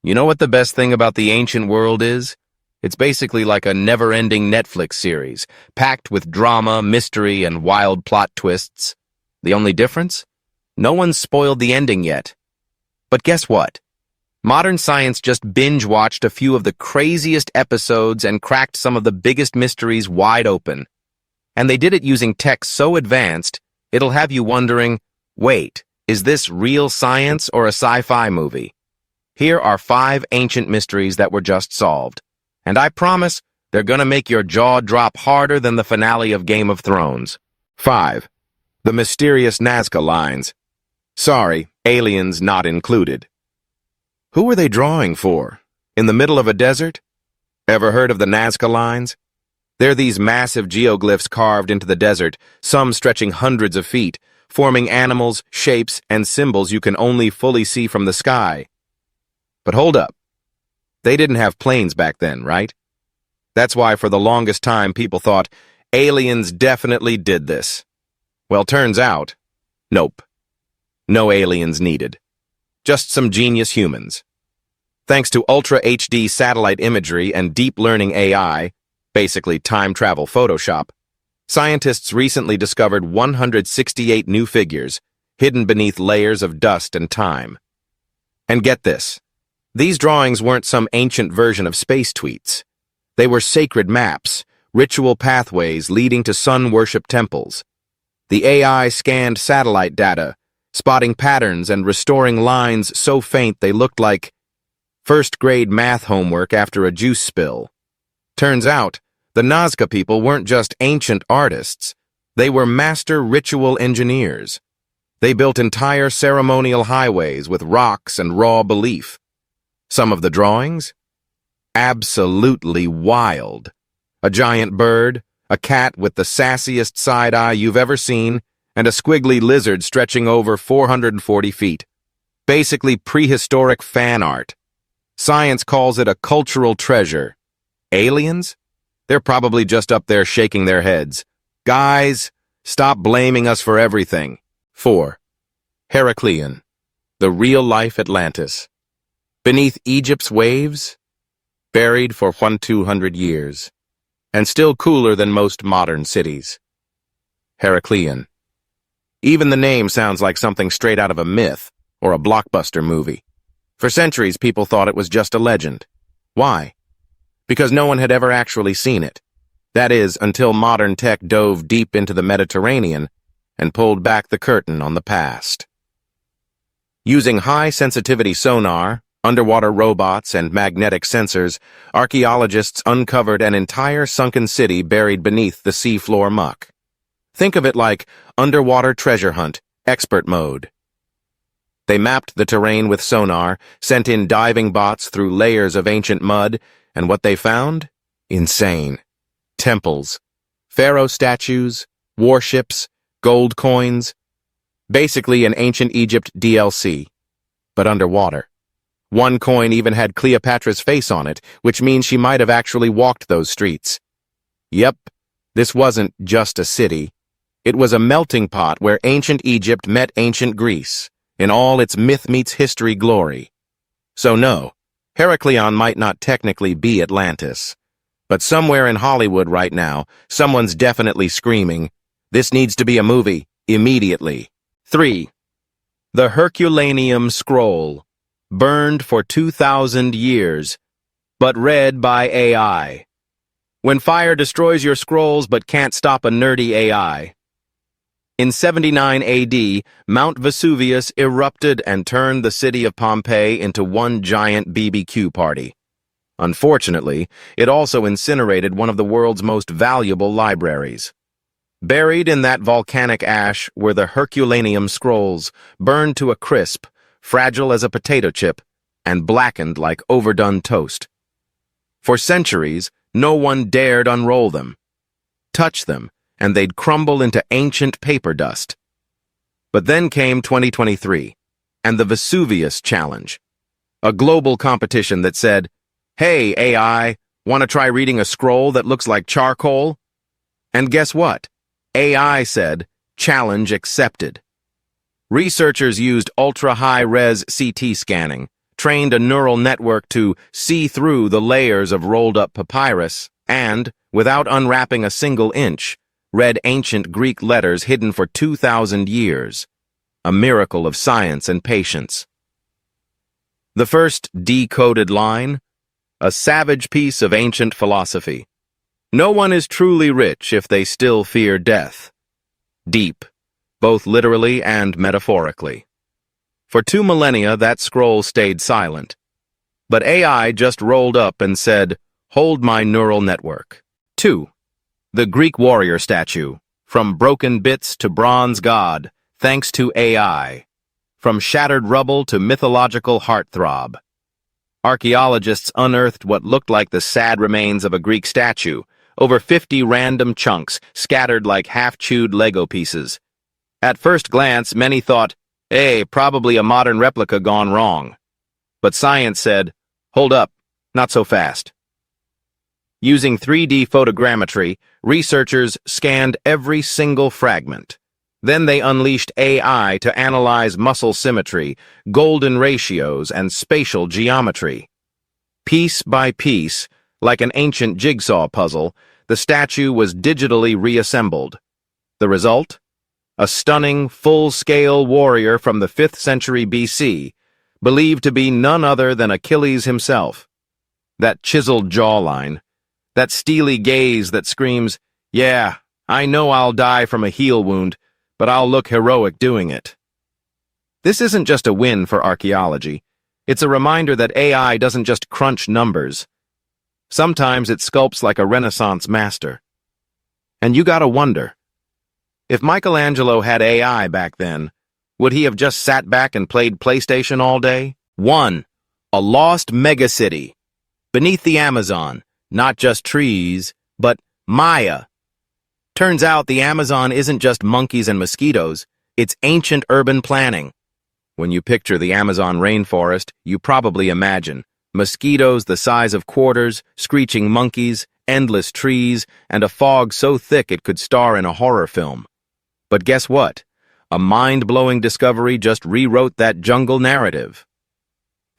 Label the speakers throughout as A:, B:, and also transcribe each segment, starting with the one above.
A: You know what the best thing about the ancient world is? It's basically like a never-ending Netflix series, packed with drama, mystery, and wild plot twists. The only difference? No one's spoiled the ending yet. But guess what? Modern science just binge-watched a few of the craziest episodes and cracked some of the biggest mysteries wide open. And they did it using tech so advanced, it'll have you wondering, wait, is this real science or a sci-fi movie? Here are 5 ancient mysteries that were just solved. And I promise, they're gonna make your jaw drop harder than the finale of Game of Thrones. 5. The mysterious Nazca lines. Sorry, aliens not included. Who were they drawing for? In the middle of a desert? Ever heard of the Nazca lines? They're these massive geoglyphs carved into the desert, some stretching hundreds of feet, forming animals, shapes, and symbols you can only fully see from the sky. But hold up. They didn't have planes back then, right? That's why for the longest time people thought aliens definitely did this. Well, turns out, nope. No aliens needed. Just some genius humans. Thanks to Ultra HD satellite imagery and deep learning AI, basically time travel Photoshop, scientists recently discovered 168 new figures hidden beneath layers of dust and time. And get this. These drawings weren't some ancient version of space tweets. They were sacred maps, ritual pathways leading to sun worship temples. The AI scanned satellite data, spotting patterns and restoring lines so faint they looked like first-grade math homework after a juice spill. Turns out, the Nazca people weren't just ancient artists. They were master ritual engineers. They built entire ceremonial highways with rocks and raw belief. Some of the drawings? Absolutely wild. A giant bird, a cat with the sassiest side eye you've ever seen, and a squiggly lizard stretching over 440 feet. Basically prehistoric fan art. Science calls it a cultural treasure. Aliens? They're probably just up there shaking their heads. Guys, stop blaming us for everything. 4. Heracleion, the real-life Atlantis. Beneath Egypt's waves, buried for 1,200 years, and still cooler than most modern cities. Heracleion. Even the name sounds like something straight out of a myth or a blockbuster movie. For centuries, people thought it was just a legend. Why? Because no one had ever actually seen it. That is, until modern tech dove deep into the Mediterranean and pulled back the curtain on the past. Using high-sensitivity sonar, underwater robots, and magnetic sensors, archaeologists uncovered an entire sunken city buried beneath the seafloor muck. Think of it like underwater treasure hunt, expert mode. They mapped the terrain with sonar, sent in diving bots through layers of ancient mud, and what they found? Insane. Temples, pharaoh statues, warships, gold coins. Basically an ancient Egypt DLC, but underwater. One coin even had Cleopatra's face on it, which means she might have actually walked those streets. Yep, this wasn't just a city. It was a melting pot where ancient Egypt met ancient Greece, in all its myth meets history glory. So no, Heracleion might not technically be Atlantis. But somewhere in Hollywood right now, someone's definitely screaming, "This needs to be a movie, immediately." 3. The Herculaneum Scroll. Burned for 2,000 years, but read by AI. When fire destroys your scrolls but can't stop a nerdy AI. In 79 AD, Mount Vesuvius erupted and turned the city of Pompeii into one giant BBQ party. Unfortunately, it also incinerated one of the world's most valuable libraries. Buried in that volcanic ash were the Herculaneum scrolls, burned to a crisp, fragile as a potato chip, and blackened like overdone toast. For centuries, no one dared unroll them. Touch them, and they'd crumble into ancient paper dust. But then came 2023, and the Vesuvius Challenge, a global competition that said, "Hey, AI, want to try reading a scroll that looks like charcoal?" And guess what? AI said, "Challenge accepted." Researchers used ultra-high-res CT scanning, trained a neural network to see through the layers of rolled-up papyrus, and, without unwrapping a single inch, read ancient Greek letters hidden for 2,000 years. A miracle of science and patience. The first decoded line, a savage piece of ancient philosophy. No one is truly rich if they still fear death. Deep, both literally and metaphorically. For 2 millennia, that scroll stayed silent. But AI just rolled up and said, "Hold my neural network." 2. The Greek warrior statue. From broken bits to bronze god, thanks to AI. From shattered rubble to mythological heartthrob. Archaeologists unearthed what looked like the sad remains of a Greek statue, over 50 random chunks scattered like half-chewed Lego pieces. At first glance, many thought, hey, probably a modern replica gone wrong. But science said, hold up, not so fast. Using 3D photogrammetry, researchers scanned every single fragment. Then they unleashed AI to analyze muscle symmetry, golden ratios, and spatial geometry. Piece by piece, like an ancient jigsaw puzzle, the statue was digitally reassembled. The result? A stunning, full-scale warrior from the 5th century BC, believed to be none other than Achilles himself. That chiseled jawline, that steely gaze that screams, yeah, I know I'll die from a heel wound, but I'll look heroic doing it. This isn't just a win for archaeology. It's a reminder that AI doesn't just crunch numbers. Sometimes it sculpts like a Renaissance master. And you gotta wonder, if Michelangelo had AI back then, would he have just sat back and played PlayStation all day? 1. A lost megacity. Beneath the Amazon, not just trees, but Maya. Turns out the Amazon isn't just monkeys and mosquitoes, it's ancient urban planning. When you picture the Amazon rainforest, you probably imagine mosquitoes the size of quarters, screeching monkeys, endless trees, and a fog so thick it could star in a horror film. But guess what? A mind-blowing discovery just rewrote that jungle narrative.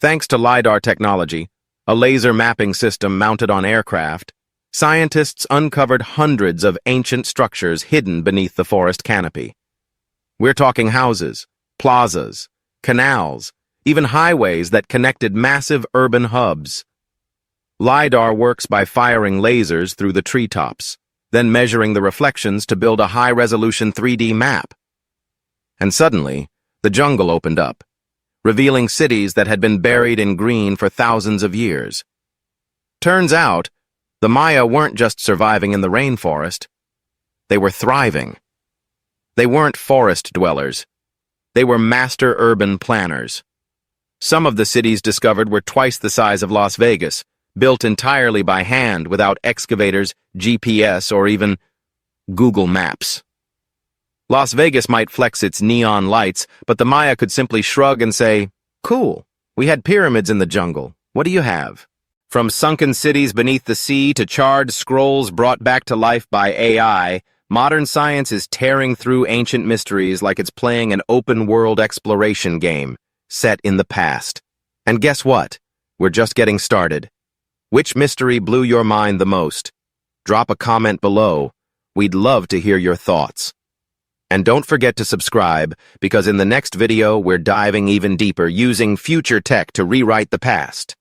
A: Thanks to LiDAR technology, a laser mapping system mounted on aircraft, scientists uncovered hundreds of ancient structures hidden beneath the forest canopy. We're talking houses, plazas, canals, even highways that connected massive urban hubs. LiDAR works by firing lasers through the treetops, then measuring the reflections to build a high-resolution 3D map. And suddenly, the jungle opened up, revealing cities that had been buried in green for thousands of years. Turns out, the Maya weren't just surviving in the rainforest. They were thriving. They weren't forest dwellers. They were master urban planners. Some of the cities discovered were twice the size of Las Vegas, built entirely by hand without excavators, GPS, or even Google Maps. Las Vegas might flex its neon lights, but the Maya could simply shrug and say, cool, we had pyramids in the jungle. What do you have? From sunken cities beneath the sea to charred scrolls brought back to life by AI, modern science is tearing through ancient mysteries like it's playing an open-world exploration game, set in the past. And guess what? We're just getting started. Which mystery blew your mind the most? Drop a comment below. We'd love to hear your thoughts. And don't forget to subscribe, because in the next video we're diving even deeper using future tech to rewrite the past.